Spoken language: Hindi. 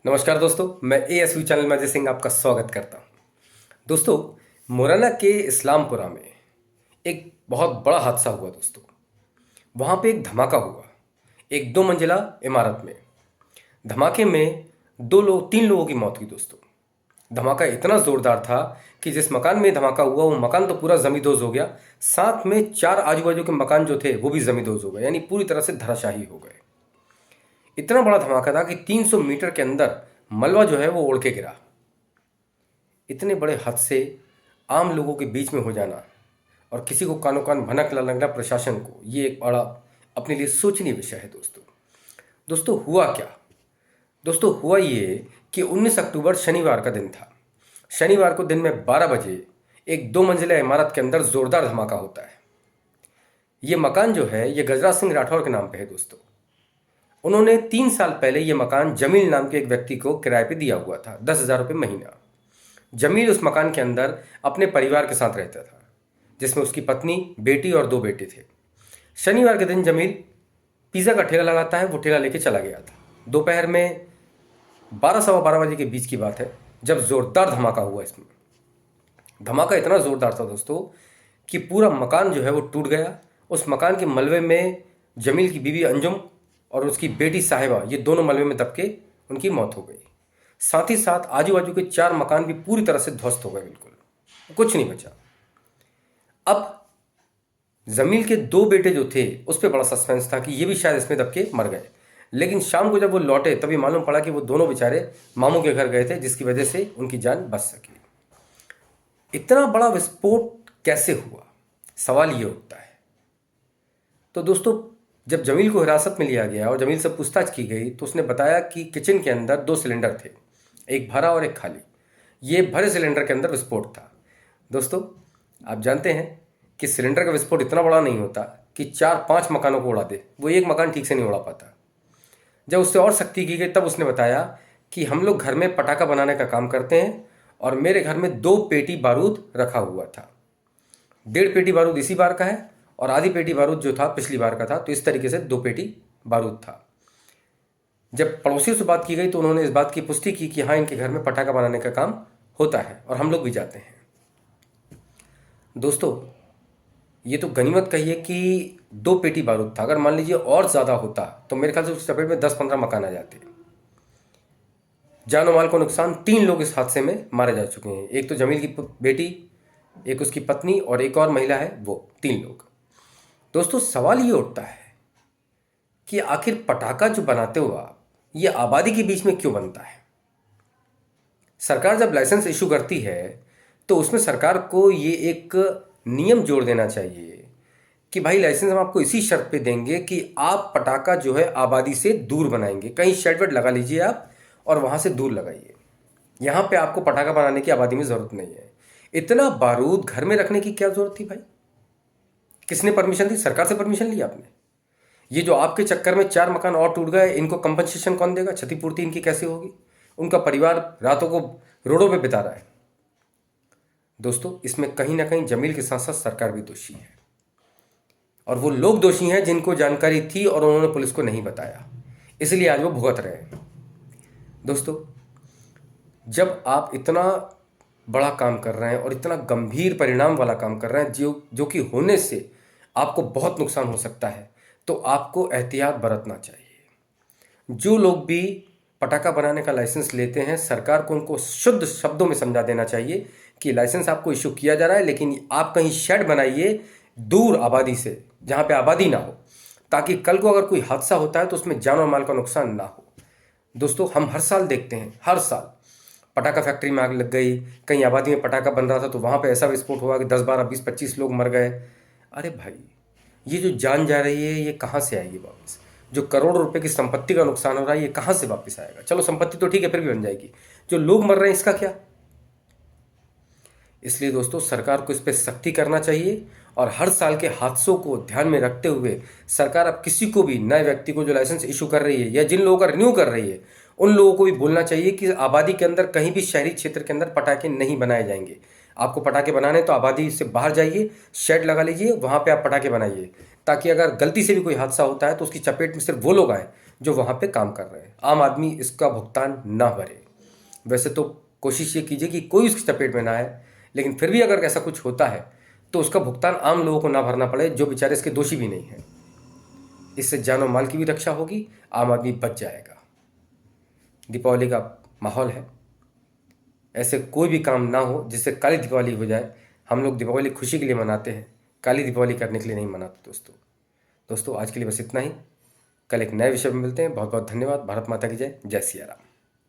नमस्कार दोस्तों, मैं ASV चैनल में अजय सिंह आपका स्वागत करता हूं। दोस्तों, मुरैना के इस्लामपुरा में एक बहुत बड़ा हादसा हुआ दोस्तों। वहां पे एक धमाका हुआ, एक 2 मंजिला इमारत में। धमाके में 3 लोगों की मौत हुई दोस्तों। धमाका इतना जोरदार था कि जिस मकान में धमाका हुआ वो मकान तो पूरा जमींदोज हो गया, साथ में 4 आजू बाजू के मकान जो थे वो भी जमींदोज हो गए, यानी पूरी तरह से धराशायी हो गए। इतना बड़ा धमाका था कि 300 मीटर के अंदर मलबा जो है वो उड़ के गिरा। इतने बड़े हादसे आम लोगों के बीच में हो जाना और किसी को कानो कान भनक लगना प्रशासन को, ये एक बड़ा अपने लिए सोचनीय विषय है दोस्तों। दोस्तों हुआ क्या? दोस्तों हुआ ये कि 19 अक्टूबर शनिवार का दिन था। शनिवार को दिन में 12 बजे एक 2 मंजिला इमारत के अंदर जोरदार धमाका होता है। ये मकान जो है ये गजराज सिंह राठौर के नाम पे है दोस्तों। उन्होंने 3 साल पहले ये मकान जमील नाम के एक व्यक्ति को किराए पे दिया हुआ था, 10,000 रुपये महीना। जमील उस मकान के अंदर अपने परिवार के साथ रहता था, जिसमें उसकी पत्नी, बेटी और 2 बेटे थे। शनिवार के दिन जमील पिज़्ज़ा का ठेला लगाता है, वो ठेला लेके चला गया था। दोपहर में 12 सवा 12 बजे के बीच की बात है जब ज़ोरदार धमाका हुआ। इसमें धमाका इतना ज़ोरदार था दोस्तों कि पूरा मकान जो है वो टूट गया। उस मकान के मलबे में जमील की बीवी अंजुम और उसकी बेटी साहिबा, ये दोनों मलबे में दब के उनकी मौत हो गई। साथ ही साथ आजू बाजू के 4 मकान भी पूरी तरह से ध्वस्त हो गए, बिल्कुल कुछ नहीं बचा। अब जमील के 2 बेटे जो थे उस पर बड़ा सस्पेंस था कि ये भी शायद इसमें दब के मर गए, लेकिन शाम को जब वो लौटे तभी मालूम पड़ा कि वो दोनों बेचारे मामू के घर गए थे, जिसकी वजह से उनकी जान बच सकी। इतना बड़ा विस्फोट कैसे हुआ, सवाल ये उठता है। तो दोस्तों, जब जमील को हिरासत में लिया गया और जमील से पूछताछ की गई तो उसने बताया कि किचन के अंदर 2 सिलेंडर थे, एक भरा और एक खाली। ये भरे सिलेंडर के अंदर विस्फोट था। दोस्तों, आप जानते हैं कि सिलेंडर का विस्फोट इतना बड़ा नहीं होता कि 4-5 मकानों को उड़ा दे, वो एक मकान ठीक से नहीं उड़ा पाता। जब उससे और सख्ती की गई तब उसने बताया कि हम लोग घर में पटाखा बनाने का काम करते हैं और मेरे घर में 2 पेटी बारूद रखा हुआ था। 1.5 पेटी बारूद इसी बार का है और आधी पेटी बारूद जो था पिछली बार का था, तो इस तरीके से 2 पेटी बारूद था। जब पड़ोसियों से बात की गई तो उन्होंने इस बात की पुष्टि की कि हाँ, इनके घर में पटाखा बनाने का काम होता है और हम लोग भी जाते हैं। दोस्तों, ये तो गनीमत कहिए कि 2 पेटी बारूद था। अगर मान लीजिए और ज़्यादा होता तो मेरे ख्याल से उस चपेट में 10-15 मकान आ जाते। जानो माल को नुकसान, 3 लोग इस हादसे में मारे जा चुके हैं। एक तो जमील की बेटी, एक उसकी पत्नी और एक और महिला है, वो 3 लोग। दोस्तों, सवाल ये उठता है कि आखिर पटाखा जो बनाते हो आप, ये आबादी के बीच में क्यों बनता है? सरकार जब लाइसेंस इशू करती है तो उसमें सरकार को ये एक नियम जोड़ देना चाहिए कि भाई लाइसेंस हम आपको इसी शर्त पे देंगे कि आप पटाखा जो है आबादी से दूर बनाएंगे। कहीं शेड वेड लगा लीजिए आप और वहाँ से दूर लगाइए। यहाँ पे आपको पटाखा बनाने की आबादी में ज़रूरत नहीं है। इतना बारूद घर में रखने की क्या ज़रूरत थी भाई? किसने परमिशन दी? सरकार से परमिशन ली आपने? ये जो आपके चक्कर में 4 मकान और टूट गए, इनको कंपनसेशन कौन देगा? क्षतिपूर्ति इनकी कैसे होगी? उनका परिवार रातों को रोडों पे बिता रहा है। दोस्तों, इसमें कहीं ना कहीं जमील के साथ साथ सरकार भी दोषी है और वो लोग दोषी हैं जिनको जानकारी थी और उन्होंने पुलिस को नहीं बताया, इसलिए आज वो भुगत रहे हैं। दोस्तों, जब आप इतना बड़ा काम कर रहे हैं और इतना गंभीर परिणाम वाला काम कर रहे हैं जो कि होने से आपको बहुत नुकसान हो सकता है, तो आपको एहतियात बरतना चाहिए। जो लोग भी पटाखा बनाने का लाइसेंस लेते हैं, सरकार को उनको शुद्ध शब्दों में समझा देना चाहिए कि लाइसेंस आपको इशू किया जा रहा है, लेकिन आप कहीं शेड बनाइए दूर आबादी से, जहाँ पे आबादी ना हो, ताकि कल को अगर कोई हादसा होता है तो उसमें जान और माल का नुकसान ना हो। दोस्तों, हम हर साल देखते हैं, हर साल पटाखा फैक्ट्री में आग लग गई, कहीं आबादी में पटाखा बन रहा था तो वहाँ पे ऐसा विस्फोट हुआ कि 10-12-20-25 लोग मर गए। अरे भाई, ये जो जान जा रही है ये कहाँ से आएगी वापस? जो करोड़ों रुपए की संपत्ति का नुकसान हो रहा है ये कहाँ से वापस आएगा? चलो संपत्ति तो ठीक है, फिर भी बन जाएगी, जो लोग मर रहे हैं इसका क्या? इसलिए दोस्तों, सरकार को इस पर सख्ती करना चाहिए और हर साल के हादसों को ध्यान में रखते हुए सरकार अब किसी को भी, नए व्यक्ति को जो लाइसेंस इशू कर रही है या जिन लोगों का रिन्यू कर रही है, उन लोगों को भी बोलना चाहिए कि आबादी के अंदर कहीं भी शहरी क्षेत्र के अंदर पटाखे नहीं बनाए जाएंगे। आपको पटाखे बनाने तो आबादी से बाहर जाइए, शेड लगा लीजिए, वहाँ पे आप पटाखे बनाइए, ताकि अगर गलती से भी कोई हादसा होता है तो उसकी चपेट में सिर्फ वो लोग आए जो वहाँ पे काम कर रहे हैं। आम आदमी इसका भुगतान ना भरे। वैसे तो कोशिश ये कीजिए कि कोई उसकी चपेट में ना आए, लेकिन फिर भी अगर ऐसा कुछ होता है तो उसका भुगतान आम लोगों को ना भरना पड़े, जो बेचारे इसके दोषी भी नहीं हैं। इससे जान और माल की भी रक्षा होगी, आम आदमी बच जाएगा। दीपावली का माहौल है, ऐसे कोई भी काम ना हो जिससे काली दीपावली हो जाए। हम लोग दीपावली खुशी के लिए मनाते हैं, काली दीपावली करने के लिए नहीं मनाते दोस्तों। आज के लिए बस इतना ही। कल एक नए विषय में मिलते हैं। बहुत बहुत धन्यवाद। भारत माता की जय। जय सिया राम।